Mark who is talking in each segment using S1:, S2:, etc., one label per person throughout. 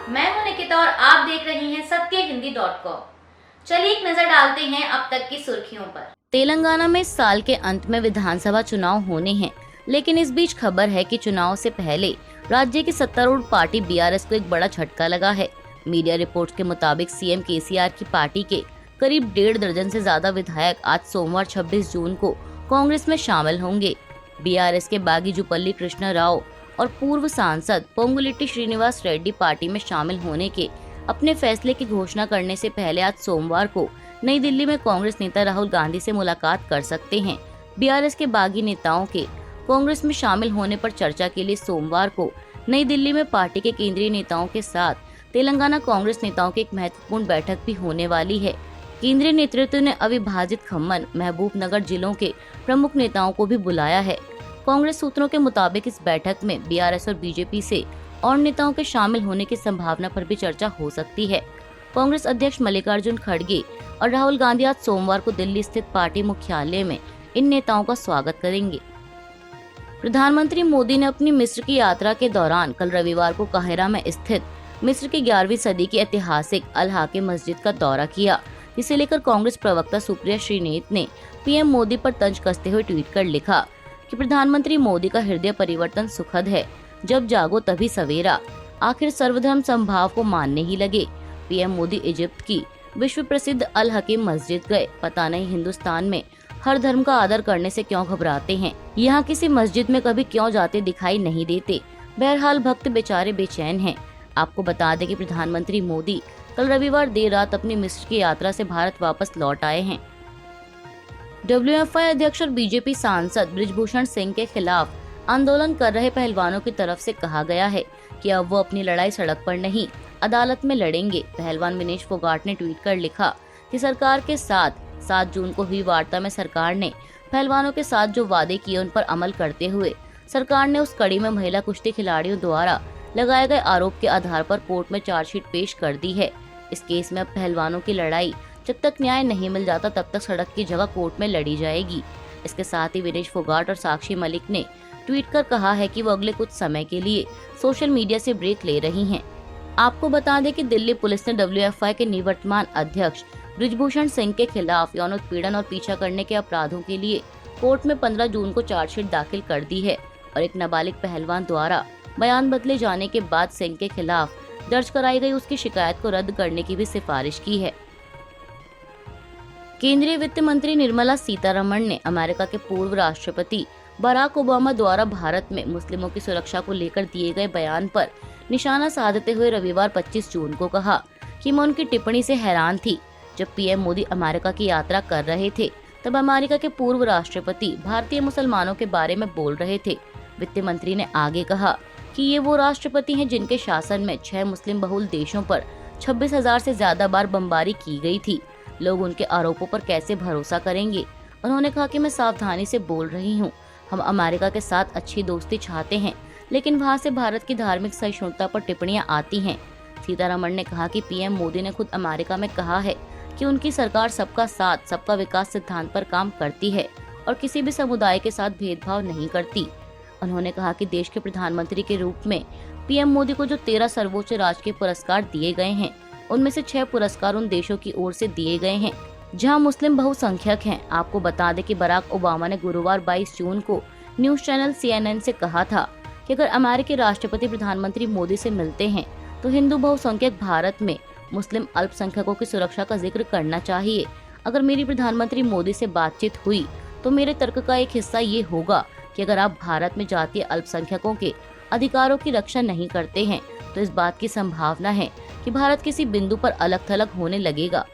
S1: मैं हूं निकिता और आप देख रही हैं सत्यहिंदी.com। चलिए एक नजर डालते हैं अब तक की सुर्खियों पर।
S2: तेलंगाना में इस साल के अंत में विधानसभा चुनाव होने हैं, लेकिन इस बीच खबर है कि चुनाव से पहले राज्य की सत्तारूढ़ पार्टी बीआरएस को एक बड़ा झटका लगा है। मीडिया रिपोर्ट्स के मुताबिक सीएम केसीआर की पार्टी के करीब 1.5 दर्जन से ज्यादा विधायक आज सोमवार 26 जून को कांग्रेस में शामिल होंगे। बीआरएस के बागी जुपल्ली कृष्णा राव और पूर्व सांसद पोंगुलेट्टी श्रीनिवास रेड्डी पार्टी में शामिल होने के अपने फैसले की घोषणा करने से पहले आज सोमवार को नई दिल्ली में कांग्रेस नेता राहुल गांधी से मुलाकात कर सकते हैं। बीआरएस के बागी नेताओं के कांग्रेस में शामिल होने पर चर्चा के लिए सोमवार को नई दिल्ली में पार्टी के केंद्रीय नेताओं के साथ तेलंगाना कांग्रेस नेताओं की एक महत्वपूर्ण बैठक भी होने वाली है। केंद्रीय नेतृत्व ने अविभाजित खम्मन, महबूब नगर जिलों के प्रमुख नेताओं को भी बुलाया है। कांग्रेस सूत्रों के मुताबिक इस बैठक में बीआरएस और बीजेपी से और नेताओं के शामिल होने की संभावना पर भी चर्चा हो सकती है। कांग्रेस अध्यक्ष मल्लिकार्जुन खड़गे और राहुल गांधी आज सोमवार को दिल्ली स्थित पार्टी मुख्यालय में इन नेताओं का स्वागत करेंगे। प्रधानमंत्री मोदी ने अपनी मिस्र की यात्रा के दौरान कल रविवार को काहिरा में स्थित मिस्र की 11वीं सदी की ऐतिहासिक अल हाकिम मस्जिद का दौरा किया। इसे लेकर कांग्रेस प्रवक्ता सुप्रिया श्रीनेत ने पीएम मोदी पर तंज कसते हुए ट्वीट कर लिखा कि प्रधानमंत्री मोदी का हृदय परिवर्तन सुखद है, जब जागो तभी सवेरा, आखिर सर्वधर्म समभाव को मानने ही लगे। पीएम मोदी इजिप्ट की विश्व प्रसिद्ध अल हकीम मस्जिद गए। पता नहीं हिंदुस्तान में हर धर्म का आदर करने से क्यों घबराते हैं, यहाँ किसी मस्जिद में कभी क्यों जाते दिखाई नहीं देते। बहरहाल भक्त बेचारे बेचैन हैं। आपको बता दें कि प्रधानमंत्री मोदी कल रविवार देर रात अपनी मिस्र की यात्रा से भारत वापस लौट आए हैं। डब्ल्यूएफआई अध्यक्ष और बीजेपी सांसद बृजभूषण सिंह के खिलाफ आंदोलन कर रहे पहलवानों की तरफ से कहा गया है कि अब वो अपनी लड़ाई सड़क पर नहीं, अदालत में लड़ेंगे। पहलवान विनेश फोगाट ने ट्वीट कर लिखा कि सरकार के साथ 7 जून को हुई वार्ता में सरकार ने पहलवानों के साथ जो वादे किए उन पर अमल करते हुए सरकार ने उस कड़ी में महिला कुश्ती खिलाड़ियों द्वारा लगाए गए आरोप के आधार पर कोर्ट में चार्जशीट पेश कर दी है। इस केस में अब पहलवानों की लड़ाई जब तक न्याय नहीं मिल जाता तब तक सड़क की जगह कोर्ट में लड़ी जाएगी। इसके साथ ही विनेश फोगाट और साक्षी मलिक ने ट्वीट कर कहा है कि वो अगले कुछ समय के लिए सोशल मीडिया से ब्रेक ले रही हैं। आपको बता दें कि दिल्ली पुलिस ने डब्ल्यूएफआई के निवर्तमान अध्यक्ष बृजभूषण सिंह के खिलाफ यौन उत्पीड़न और पीछा करने के अपराधों के लिए कोर्ट में 15 जून को चार्जशीट दाखिल कर दी है और एक नाबालिग पहलवान द्वारा बयान बदले जाने के बाद सिंह के खिलाफ दर्ज कराई गई उसकी शिकायत को रद्द करने की भी सिफारिश की है। केंद्रीय वित्त मंत्री निर्मला सीतारमण ने अमेरिका के पूर्व राष्ट्रपति बराक ओबामा द्वारा भारत में मुस्लिमों की सुरक्षा को लेकर दिए गए बयान पर निशाना साधते हुए रविवार 25 जून को कहा कि मैं उनकी टिप्पणी से हैरान थी। जब पीएम मोदी अमेरिका की यात्रा कर रहे थे तब अमेरिका के पूर्व राष्ट्रपति भारतीय मुसलमानों के बारे में बोल रहे थे। वित्त मंत्री ने आगे कहा कि ये वो राष्ट्रपति हैं जिनके शासन में 6 मुस्लिम बहुल देशों पर 26,000 से ज्यादा बार बमबारी की गई थी। लोग उनके आरोपों पर कैसे भरोसा करेंगे। उन्होंने कहा कि मैं सावधानी से बोल रही हूँ। हम अमेरिका के साथ अच्छी दोस्ती चाहते हैं, लेकिन वहाँ से भारत की धार्मिक सहिष्णुता पर टिप्पणियां आती हैं। सीतारमण ने कहा कि पीएम मोदी ने खुद अमेरिका में कहा है कि उनकी सरकार सबका साथ सबका विकास सिद्धांत पर काम करती है और किसी भी समुदाय के साथ भेदभाव नहीं करती। उन्होंने कहा कि देश के प्रधानमंत्री के रूप में पीएम मोदी को जो 13 सर्वोच्च राजकीय पुरस्कार दिए गए हैं, उनमें से 6 पुरस्कार उन देशों की ओर से दिए गए हैं जहां मुस्लिम बहुसंख्यक हैं। आपको बता दें कि बराक ओबामा ने गुरुवार 22 जून को न्यूज चैनल CNN से कहा था कि अगर अमेरिकी राष्ट्रपति प्रधानमंत्री मोदी से मिलते हैं तो हिंदू बहुसंख्यक भारत में मुस्लिम अल्पसंख्यकों की सुरक्षा का जिक्र करना चाहिए। अगर मेरी प्रधानमंत्री मोदी से बातचीत हुई तो मेरे तर्क का एक हिस्सा ये होगा कि अगर आप भारत में जातीय अल्पसंख्यकों के अधिकारों की रक्षा नहीं करते हैं तो इस बात की संभावना है कि भारत किसी बिंदु पर अलग थलग होने लगेगा।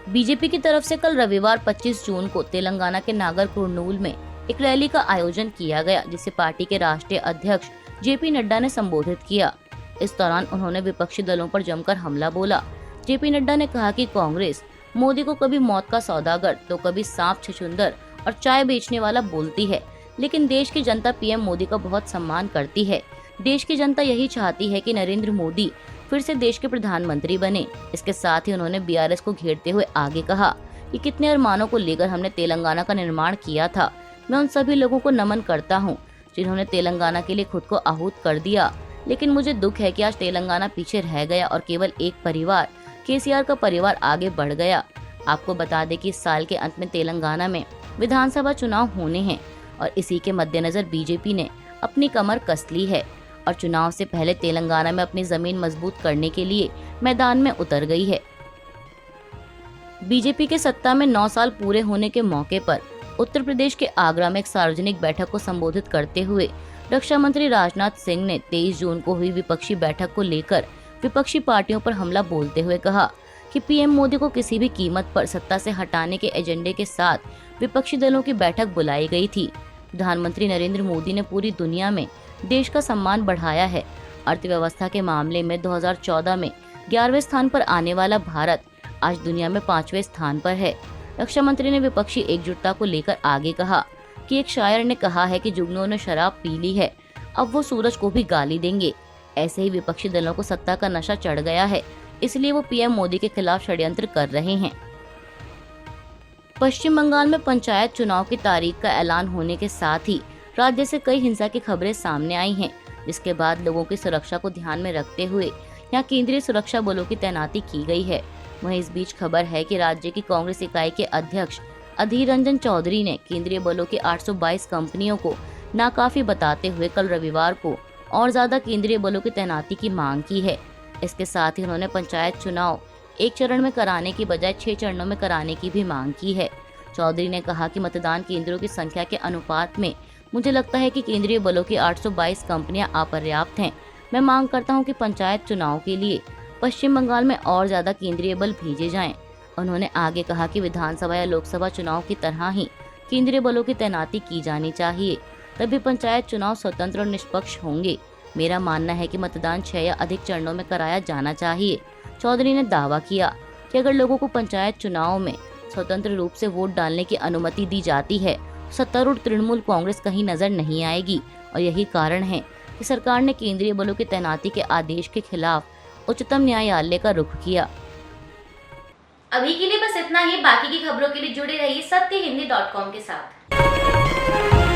S2: बीजेपी की तरफ से कल रविवार 25 जून को तेलंगाना के नागर कुर्नूल में एक रैली का आयोजन किया गया, जिसे पार्टी के राष्ट्रीय अध्यक्ष जेपी नड्डा ने संबोधित किया। इस दौरान उन्होंने विपक्षी दलों पर जमकर हमला बोला। जेपी नड्डा ने कहा कि कांग्रेस मोदी को कभी मौत का सौदागर तो कभी सांप छछूंदर और चाय बेचने वाला बोलती है, लेकिन देश की जनता पीएम मोदी का बहुत सम्मान करती है। देश की जनता यही चाहती है कि नरेंद्र मोदी फिर से देश के प्रधानमंत्री बने। इसके साथ ही उन्होंने बीआरएस को घेरते हुए आगे कहा कि कितने अरमानों को लेकर हमने तेलंगाना का निर्माण किया था। मैं उन सभी लोगों को नमन करता हूँ जिन्होंने तेलंगाना के लिए खुद को आहूत कर दिया। लेकिन मुझे दुख है कि आज तेलंगाना पीछे रह गया और केवल एक परिवार केसीआर का परिवार आगे बढ़ गया। आपको बता दें कि इस साल के अंत में तेलंगाना में विधानसभा चुनाव होने हैं और इसी के मद्देनजर बीजेपी ने अपनी कमर कस ली है और चुनाव से पहले तेलंगाना में अपनी जमीन मजबूत करने के लिए मैदान में उतर गई है। बीजेपी के सत्ता में 9 साल पूरे होने के मौके पर उत्तर प्रदेश के आगरा में एक सार्वजनिक बैठक को संबोधित करते हुए रक्षा मंत्री राजनाथ सिंह ने 23 जून को हुई विपक्षी बैठक को लेकर विपक्षी पार्टियों पर हमला बोलते हुए कहा कि पीएम मोदी को किसी भी कीमत पर सत्ता से हटाने के एजेंडे के साथ विपक्षी दलों की बैठक बुलाई गई थी। प्रधानमंत्री नरेंद्र मोदी ने पूरी दुनिया में देश का सम्मान बढ़ाया है। अर्थव्यवस्था के मामले में 2014 में 11वें स्थान पर आने वाला भारत आज दुनिया में 5वें स्थान पर है। रक्षा मंत्री ने विपक्षी एकजुटता को लेकर आगे कहा कि एक शायर ने कहा है कि जुगनू ने शराब पी ली है, अब वो सूरज को भी गाली देंगे। ऐसे ही विपक्षी दलों को सत्ता का नशा चढ़ गया है, इसलिए वो पीएम मोदी के खिलाफ षड्यंत्र कर रहे हैं। पश्चिम बंगाल में पंचायत चुनाव की तारीख का ऐलान होने के साथ ही राज्य से कई हिंसा की खबरें सामने आई हैं, जिसके बाद लोगों की सुरक्षा को ध्यान में रखते हुए यहाँ केंद्रीय सुरक्षा बलों की तैनाती की गई है। वहीं इस बीच खबर है कि राज्य की कांग्रेस इकाई के अध्यक्ष अधीर रंजन चौधरी ने केंद्रीय बलों की 822 कंपनियों को नाकाफी बताते हुए कल रविवार को और ज्यादा केंद्रीय बलों की तैनाती की मांग की है। इसके साथ ही उन्होंने पंचायत चुनाव एक चरण में कराने की बजाय 6 चरणों में कराने की भी मांग की है। चौधरी ने कहा कि मतदान केंद्रों की संख्या के अनुपात में मुझे लगता है कि केंद्रीय बलों की 822 कंपनियां अपर्याप्त हैं। मैं मांग करता हूं कि पंचायत चुनाव के लिए पश्चिम बंगाल में और ज्यादा केंद्रीय बल भेजे जाएं। उन्होंने आगे कहा कि विधानसभा या लोकसभा चुनाव की तरह ही केंद्रीय बलों की तैनाती की जानी चाहिए, तभी पंचायत चुनाव स्वतंत्र और निष्पक्ष होंगे। मेरा मानना है कि मतदान 6 या अधिक चरणों में कराया जाना चाहिए। चौधरी ने दावा किया कि अगर लोगों को पंचायत चुनाव में स्वतंत्र रूप से वोट डालने की अनुमति दी जाती है तो सत्तारूढ़ तृणमूल कांग्रेस कहीं नजर नहीं आएगी और यही कारण है कि सरकार ने केंद्रीय बलों की तैनाती के आदेश के खिलाफ उच्चतम न्यायालय का रुख किया।
S1: अभी के लिए बस इतना ही। बाकी की खबरों के लिए जुड़े रहिए सत्यहिंदी.com के साथ।